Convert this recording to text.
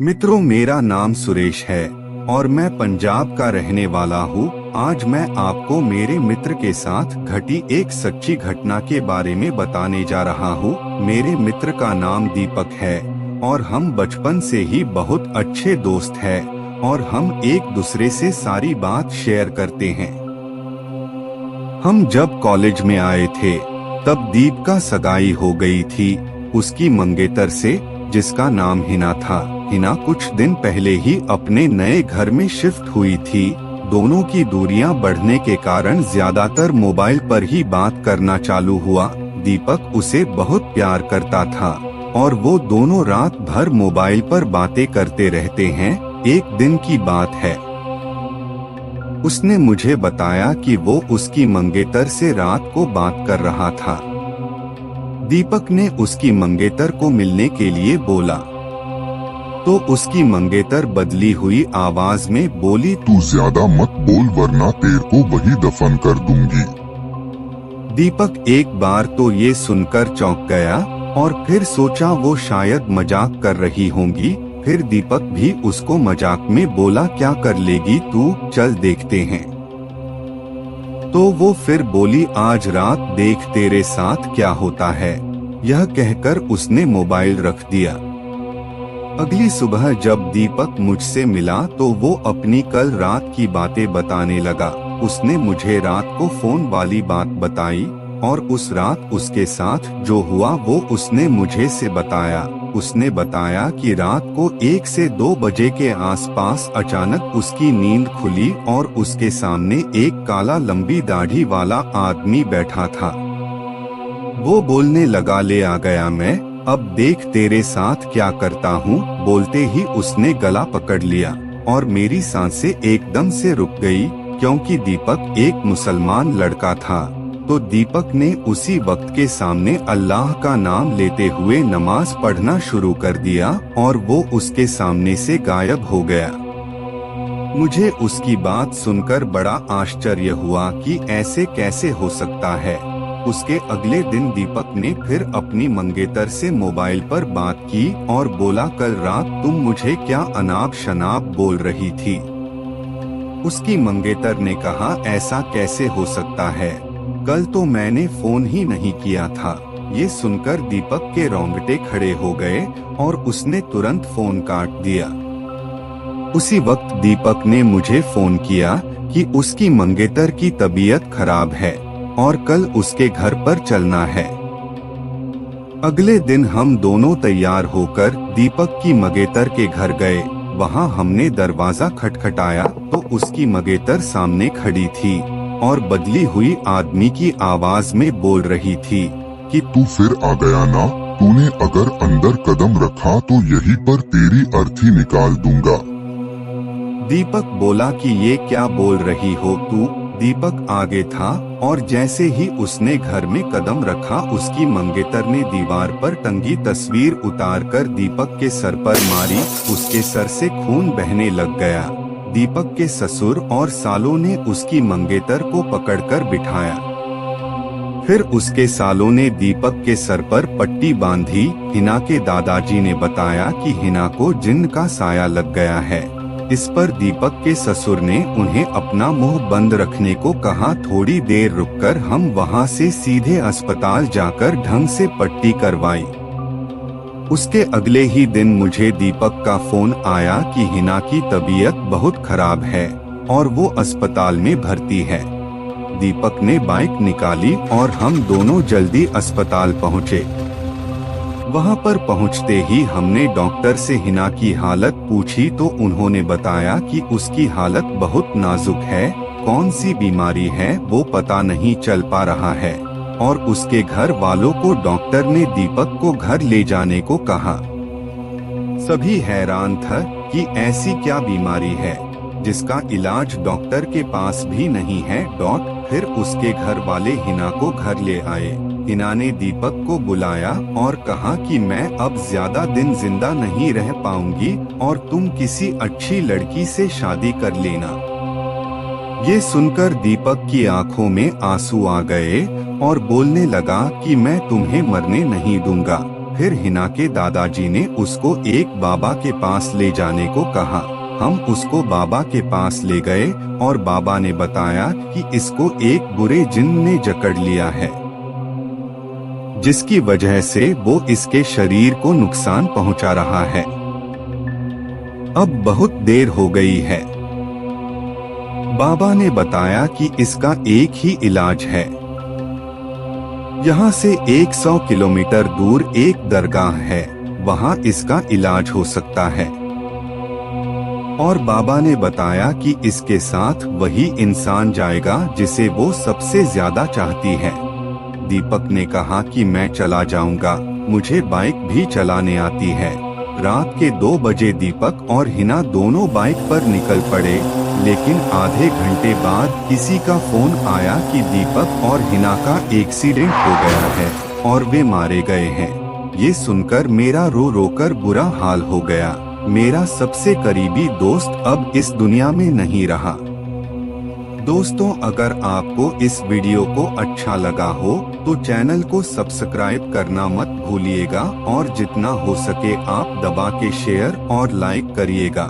मित्रों, मेरा नाम सुरेश है और मैं पंजाब का रहने वाला हूँ। आज मैं आपको मेरे मित्र के साथ घटी एक सच्ची घटना के बारे में बताने जा रहा हूँ। मेरे मित्र का नाम दीपक है और हम बचपन से ही बहुत अच्छे दोस्त हैं और हम एक दूसरे से सारी बात शेयर करते हैं। हम जब कॉलेज में आए थे तब दीप का सगाई हो गई थी उसकी मंगेतर से, जिसका नाम हिना था। हिना कुछ दिन पहले ही अपने नए घर में शिफ्ट हुई थी। दोनों की दूरियां बढ़ने के कारण ज्यादातर मोबाइल पर ही बात करना चालू हुआ। दीपक उसे बहुत प्यार करता था और वो दोनों रात भर मोबाइल पर बातें करते रहते हैं। एक दिन की बात है, उसने मुझे बताया कि वो उसकी मंगेतर से रात को बात कर रहा था। दीपक ने उसकी मंगेतर को मिलने के लिए बोला तो उसकी मंगेतर बदली हुई आवाज में बोली, तू ज्यादा मत बोल वरना तेरे को वही दफन कर दूंगी। दीपक एक बार तो ये सुनकर चौंक गया और फिर सोचा वो शायद मजाक कर रही होंगी। फिर दीपक भी उसको मजाक में बोला, क्या कर लेगी तू, चल देखते हैं। तो वो फिर बोली, आज रात देख तेरे साथ क्या होता है। यह कहकर उसने मोबाइल रख दिया। अगली सुबह जब दीपक मुझसे मिला तो वो अपनी कल रात की बातें बताने लगा। उसने मुझे रात को फोन वाली बात बताई और उस रात उसके साथ जो हुआ वो उसने मुझे से बताया। उसने बताया कि रात को 1 से 2 बजे के आसपास अचानक उसकी नींद खुली और उसके सामने एक काला लंबी दाढ़ी वाला आदमी बैठा था। वो बोलने लगा, ले आ गया मैं, अब देख तेरे साथ क्या करता हूँ। बोलते ही उसने गला पकड़ लिया और मेरी सांसें एकदम से रुक गई, क्योंकि दीपक एक मुसलमान लड़का था। तो दीपक ने उसी वक्त के सामने अल्लाह का नाम लेते हुए नमाज पढ़ना शुरू कर दिया और वो उसके सामने से गायब हो गया। मुझे उसकी बात सुनकर बड़ा आश्चर्य हुआ कि ऐसे कैसे हो सकता है। उसके अगले दिन दीपक ने फिर अपनी मंगेतर से मोबाइल पर बात की और बोला, कल रात तुम मुझे क्या अनाप शनाप बोल रही थी। उसकी मंगेतर ने कहा, ऐसा कैसे हो सकता है, कल तो मैंने फोन ही नहीं किया था। ये सुनकर दीपक के रोंगटे खड़े हो गए और उसने तुरंत फोन काट दिया। उसी वक्त दीपक ने मुझे फोन किया कि उसकी मंगेतर की तबीयत खराब है और कल उसके घर पर चलना है। अगले दिन हम दोनों तैयार होकर दीपक की मंगेतर के घर गए। वहां हमने दरवाजा खटखटाया तो उसकी मंगेतर सामने खड़ी थी और बदली हुई आदमी की आवाज में बोल रही थी कि तू फिर आ गया ना, तूने अगर अंदर कदम रखा तो यहीं पर तेरी अर्थी निकाल दूंगा। दीपक बोला कि ये क्या बोल रही हो तू। दीपक आगे था और जैसे ही उसने घर में कदम रखा उसकी मंगेतर ने दीवार पर टंगी तस्वीर उतारकर दीपक के सर पर मारी। उसके सर से खून बहने लग गया। दीपक के ससुर और सालों ने उसकी मंगेतर को पकड़कर बिठाया। फिर उसके सालों ने दीपक के सर पर पट्टी बांधी। हिना के दादाजी ने बताया कि हिना को जिन्न का साया लग गया है। इस पर दीपक के ससुर ने उन्हें अपना मुंह बंद रखने को कहा। थोड़ी देर रुककर हम वहां से सीधे अस्पताल जाकर ढंग से पट्टी करवाई। उसके अगले ही दिन मुझे दीपक का फोन आया कि हिना की तबीयत बहुत खराब है और वो अस्पताल में भर्ती है। दीपक ने बाइक निकाली और हम दोनों जल्दी अस्पताल पहुँचे। वहां पर पहुंचते ही हमने डॉक्टर से हिना की हालत पूछी तो उन्होंने बताया कि उसकी हालत बहुत नाजुक है, कौन सी बीमारी है वो पता नहीं चल पा रहा है और उसके घर वालों को डॉक्टर ने दीपक को घर ले जाने को कहा। सभी हैरान थे कि ऐसी क्या बीमारी है जिसका इलाज डॉक्टर के पास भी नहीं है। फिर उसके घर वाले हिना को घर ले आए। हिना ने दीपक को बुलाया और कहा कि मैं अब ज्यादा दिन जिंदा नहीं रह पाऊंगी और तुम किसी अच्छी लड़की से शादी कर लेना। ये सुनकर दीपक की आंखों में आंसू आ गए और बोलने लगा कि मैं तुम्हें मरने नहीं दूंगा। फिर हिना के दादाजी ने उसको एक बाबा के पास ले जाने को कहा। हम उसको बाबा के पास ले गए और बाबा ने बताया कि इसको एक बुरे जिन ने जकड़ लिया है, जिसकी वजह से वो इसके शरीर को नुकसान पहुंचा रहा है। अब बहुत देर हो गई है। बाबा ने बताया कि इसका एक ही इलाज है। यहाँ से 100 किलोमीटर दूर एक दरगाह है, वहाँ इसका इलाज हो सकता है। और बाबा ने बताया कि इसके साथ वही इंसान जाएगा जिसे वो सबसे ज्यादा चाहती है। दीपक ने कहा कि मैं चला जाऊंगा, मुझे बाइक भी चलाने आती है। रात के 2 बजे दीपक और हिना दोनों बाइक पर निकल पड़े, लेकिन आधे घंटे बाद किसी का फोन आया कि दीपक और हिना का एक्सीडेंट हो गया है और वे मारे गए हैं। ये सुनकर मेरा रो रो कर बुरा हाल हो गया। मेरा सबसे करीबी दोस्त अब इस दुनिया में नहीं रहा। दोस्तों, अगर आपको इस वीडियो को अच्छा लगा हो तो चैनल को सब्सक्राइब करना मत भूलिएगा और जितना हो सके आप दबा के शेयर और लाइक करिएगा।